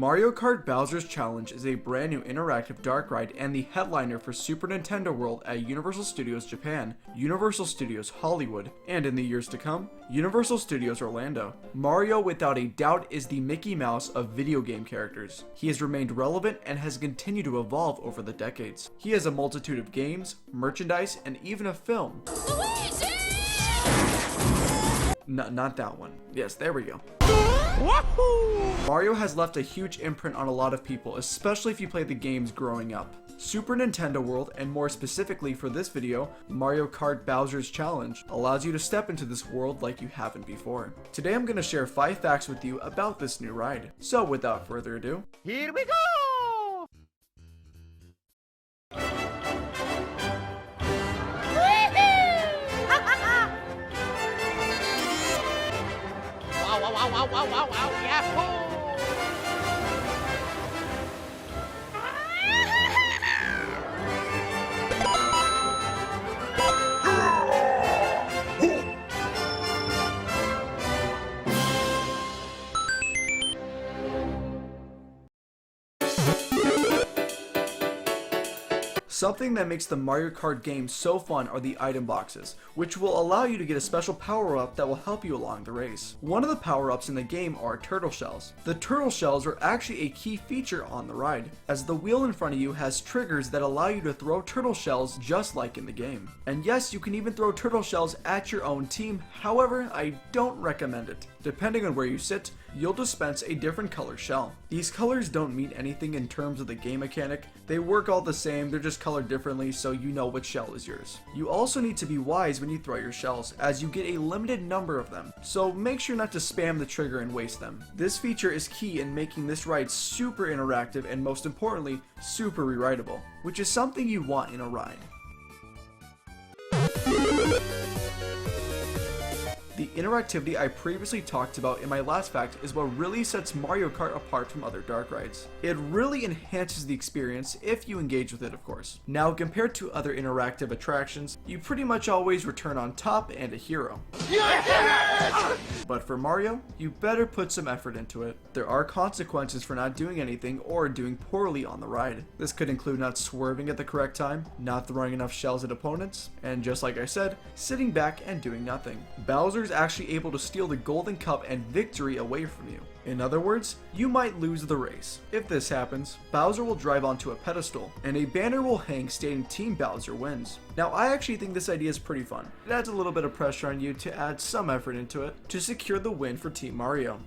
Mario Kart Bowser's Challenge is a brand new interactive dark ride and the headliner for Super Nintendo World at Universal Studios Japan, Universal Studios Hollywood, and in the years to come, Universal Studios Orlando. Mario, without a doubt, is the Mickey Mouse of video game characters. He has remained relevant and has continued to evolve over the decades. He has a multitude of games, merchandise, and even a film. Not that one. Yes, there we go. Wahoo! Mario has left a huge imprint on a lot of people, especially if you played the games growing up. Super Nintendo World, and more specifically for this video, Mario Kart Bowser's Challenge, allows you to step into this world like you haven't before. Today I'm going to share 5 facts with you about this new ride. So without further ado, here we go! Wow, yahoo! Something that makes the Mario Kart game so fun are the item boxes, which will allow you to get a special power-up that will help you along the race. One of the power-ups in the game are turtle shells. The turtle shells are actually a key feature on the ride, as the wheel in front of you has triggers that allow you to throw turtle shells just like in the game. And yes, you can even throw turtle shells at your own team, however, I don't recommend it. Depending on where you sit, you'll dispense a different color shell. These colors don't mean anything in terms of the game mechanic. They work all the same, they're just colored differently so you know which shell is yours. You also need to be wise when you throw your shells, as you get a limited number of them, so make sure not to spam the trigger and waste them. This feature is key in making this ride super interactive and most importantly, super rewritable, which is something you want in a ride. The interactivity I previously talked about in my last fact is what really sets Mario Kart apart from other dark rides. It really enhances the experience if you engage with it, of course. Now, compared to other interactive attractions, you pretty much always return on top and a hero. But for Mario, you better put some effort into it. There are consequences for not doing anything or doing poorly on the ride. This could include not swerving at the correct time, not throwing enough shells at opponents, and just like I said, sitting back and doing nothing. Bowser's actually able to steal the golden cup and victory away from you. In other words, you might lose the race. If this happens, Bowser will drive onto a pedestal, and a banner will hang stating Team Bowser wins. Now, I actually think this idea is pretty fun. It adds a little bit of pressure on you to add some effort into it to secure the win for Team Mario.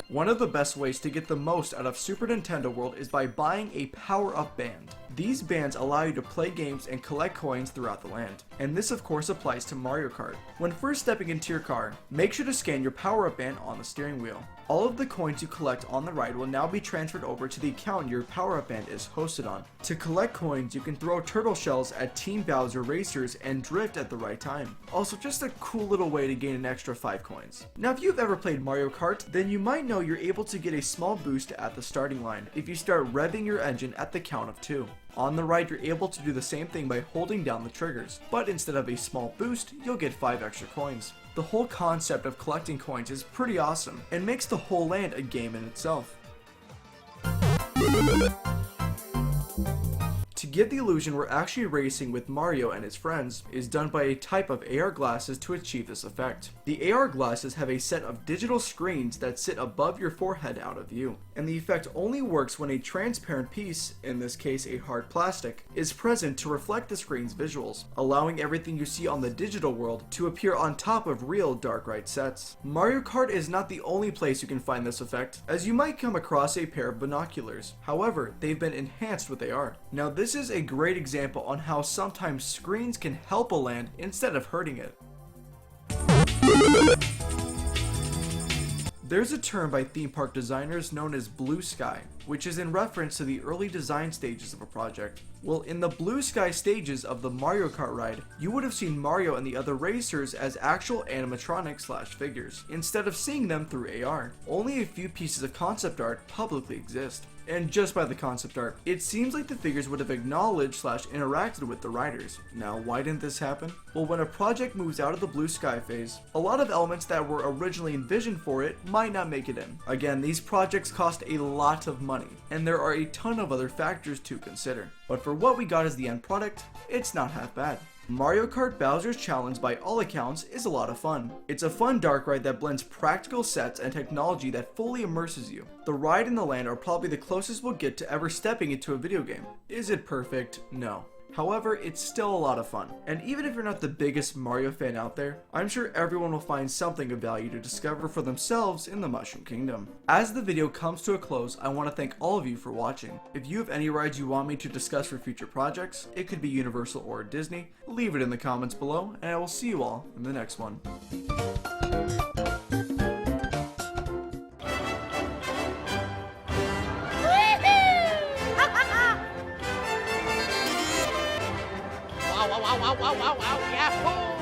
One of the best ways to get the most out of Super Nintendo World is by buying a power-up band. These bands allow you to play games and collect coins throughout the land, and this of course applies to Mario Kart. When first stepping into your car, make sure to scan your power-up band on the steering wheel. All of the coins you collect on the ride will now be transferred over to the account your power-up band is hosted on. To collect coins, you can throw turtle shells at Team Bowser racers and drift at the right time. Also, just a cool little way to gain an extra 5 coins. Now, if you've ever played Mario Kart, then you might know you're able to get a small boost at the starting line if you start revving your engine at the count of 2. On the ride, you're able to do the same thing by holding down the triggers, but instead of a small boost, you'll get 5 extra coins. The whole concept of collecting coins is pretty awesome, and makes the whole land a game in itself. To give the illusion we're actually racing with Mario and his friends is done by a type of AR glasses to achieve this effect. The AR glasses have a set of digital screens that sit above your forehead out of view, and the effect only works when a transparent piece, in this case a hard plastic, is present to reflect the screen's visuals, allowing everything you see on the digital world to appear on top of real dark ride sets. Mario Kart is not the only place you can find this effect, as you might come across a pair of binoculars. However, they've been enhanced with AR. Now, this is a great example on how sometimes screens can help a land instead of hurting it. There's a term by theme park designers known as blue sky, which is in reference to the early design stages of a project. Well, in the blue sky stages of the Mario Kart ride, you would have seen Mario and the other racers as actual animatronics/figures, instead of seeing them through AR. Only a few pieces of concept art publicly exist. And just by the concept art, it seems like the figures would have acknowledged/interacted with the riders. Now, why didn't this happen? Well, when a project moves out of the blue sky phase, a lot of elements that were originally envisioned for it might not make it in. Again, these projects cost a lot of money, and there are a ton of other factors to consider. But for what we got as the end product, it's not half bad. Mario Kart Bowser's Challenge, by all accounts, is a lot of fun. It's a fun dark ride that blends practical sets and technology that fully immerses you. The ride and the land are probably the closest we'll get to ever stepping into a video game. Is it perfect? No. However, it's still a lot of fun. And even if you're not the biggest Mario fan out there, I'm sure everyone will find something of value to discover for themselves in the Mushroom Kingdom. As the video comes to a close, I want to thank all of you for watching. If you have any rides you want me to discuss for future projects, it could be Universal or Disney, leave it in the comments below, and I will see you all in the next one. Wow, wow, wow, wow, wow, wow, wow, yahoo!